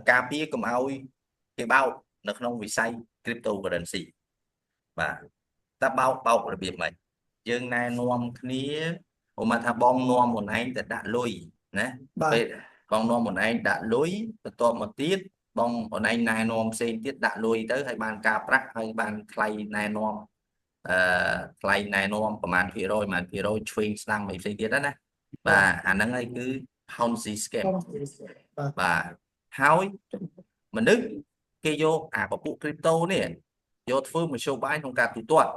ការពារកុំឲ្យគេបោកនៅក្នុងវិស័យ cryptocurrency បាទតែបោករបៀបម៉េចយើងណែនាំគ្នាឧបមាថាបងនាំខ្លួនឯងទៅដាក់លុយណាពេលបងនាំខ្លួនឯងដាក់លុយបន្ទាប់មកទៀតបងខ្លួនឯងណែនាំផ្សេងទៀតដាក់លុយទៅហើយបានការប្រាក់ហើយបានថ្លៃណែនាំថ្លៃណែនាំប្រហែលភាគរយឆ្វេងស្ដាំអីផ្សេងទៀតណាបាទអាហ្នឹងហើយគឺ Ponzi scam បាទហើយមនុស្សគេយកអាពពួក crypto នេះយកធ្វើមធ្យោបាយក្នុងការទូទាត់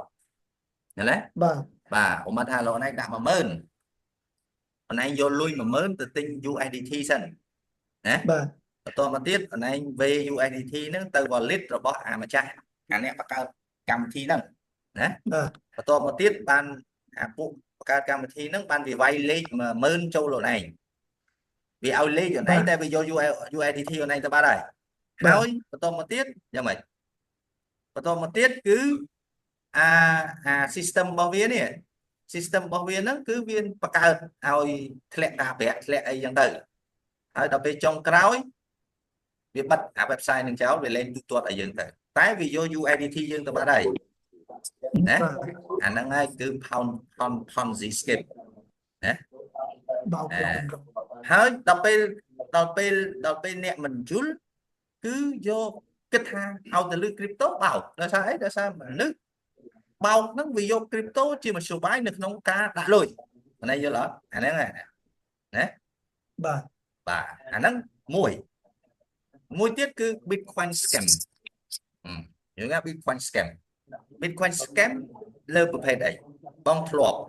ណាបាទឧបមាថាលោកណៃដាក់ 10000អូនឯងយកលុយ 10000ទៅទិញ USDT សិនណាបាទបន្ទាប់មកទៀតអូនឯងវេ USDT ហ្នឹងទៅ wallet របស់អាម្ចាស់អាអ្នកបង្កើតកម្មវិធីហ្នឹងណាបន្ទាប់មកទៀតបានអាពួកបង្កើតកម្មវិធីហ្នឹងបានវាវាយលេខ 10000 ចូលខ្លួនឯងវាឲ្យលេខខ្លួនឯងតែវាយក USDT ខ្លួនឯងទៅបាត់ហើយហើយបន្ទាប់មកទៀតយ៉ាងម៉េចបន្ទាប់មកទៀតគឺអា system របស់វានេះ system របស់វាហ្នឹងគឺវាបង្កើតឲ្យធ្លាក់ការប្រាក់ធ្លាក់អីចឹងទៅហើយដល់ពេលចុងក្រោយវាបិទអា website នឹងចោលវាលែងទូទាត់ឲ្យយើងទៅតែវាយក USDT យើងទៅបាត់ហើយណាអាហ្នឹងហើយគឺ Ponzi scheme ណាហើយដល់ពេលអ្នកមិនជុលគឺយកគិតថាឲ្យទៅលើ crypto បោកដោយសារអីដោយសារមនុស្សបោកហ្នឹងវាយក crypto ជាមធ្យោបាយនៅក្នុងការដាក់លុយអានេះយល់អត់អាហ្នឹងណាបាទអាហ្នឹងមួយទៀតគឺ Bitcoin scam យល់ថា Bitcoin scam លើប្រភេទអីបងធ្លាប់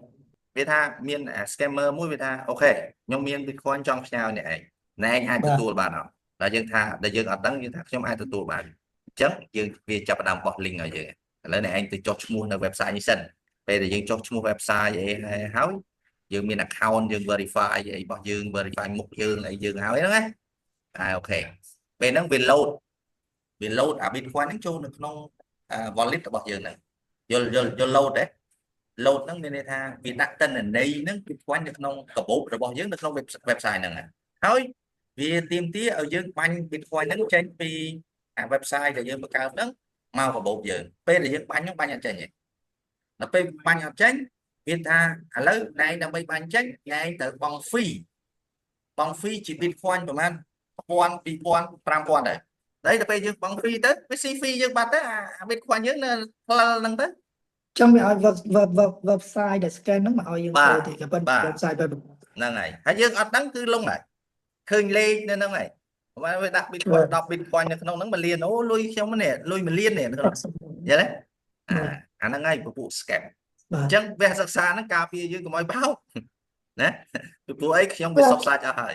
វាថាមាន scammer មួយវាថាអូខេខ្ញុំមាន Bitcoin ចង់ផ្ញើអ្នកឯងអាចទទួលបានអត់ដល់យើងអត់ដឹងយើងថាខ្ញុំអាចទទួលបានអញ្ចឹងយើងវាចាប់ផ្ដើមបោះ link ឲ្យយើងឥឡូវអ្នកឯងទៅចុះឈ្មោះនៅ website នេះសិនពេលដែលយើងចុះឈ្មោះ website អីហើយយើងមាន account យើង verify អីរបស់យើង verify មុខយើងអីយើងហើយហ្នឹងណាអូខេពេលហ្នឹងវា load អា Bitcoin ហ្នឹងចូលនៅក្នុង wallet របស់យើងហ្នឹងយល់ load ទេ load ហ្នឹងមានន័យថាវាដាក់ទិន្នន័យហ្នឹង Bitcoin នៅក្នុងកាបូបរបស់យើងនៅក្នុង website ហ្នឹងហើយវាទាមទារឲ្យយើងបាញ់ Bitcoin ហ្នឹងចេញពីអា website ដែលយើងបង្កើតហ្នឹងមកកាបូបយើងពេលដែលយើងបាញ់អត់ចេញទេដល់ពេលបាញ់អត់ចេញវាថាឥឡូវណែដើម្បីបាញ់ចេញណែត្រូវបង់ fee ជា Bitcoin ប្រហែល 1000 2000 5000ដែរដល់ពេលយើងបង់ fee ទៅវាស៊ី fee យើងបាត់ទៅអា Bitcoin យើងនៅផ្លិលហ្នឹងទៅចាំវាឲ្យ website ដែល scan ហ្នឹងមកឲ្យយើងធ្វើទេក៏ប៉ុន្តែ website ហ្នឹងហើយយើងអត់ដឹងគឺលងហើយឃើញលេខនៅហ្នឹងហើយវាដាក់ Bitcoin 10 Bitcoin នៅក្នុងហ្នឹង1លានអូលុយខ្ញុំនេះលុយ1លាននេះយល់ទេអាហ្នឹងហើយពពួក scam អញ្ចឹងវគ្គសិក្សាហ្នឹងការពារយើងកុំឲ្យបោកណាពីព្រោះអីខ្ញុំវាសុខសាច់អស់ហើយ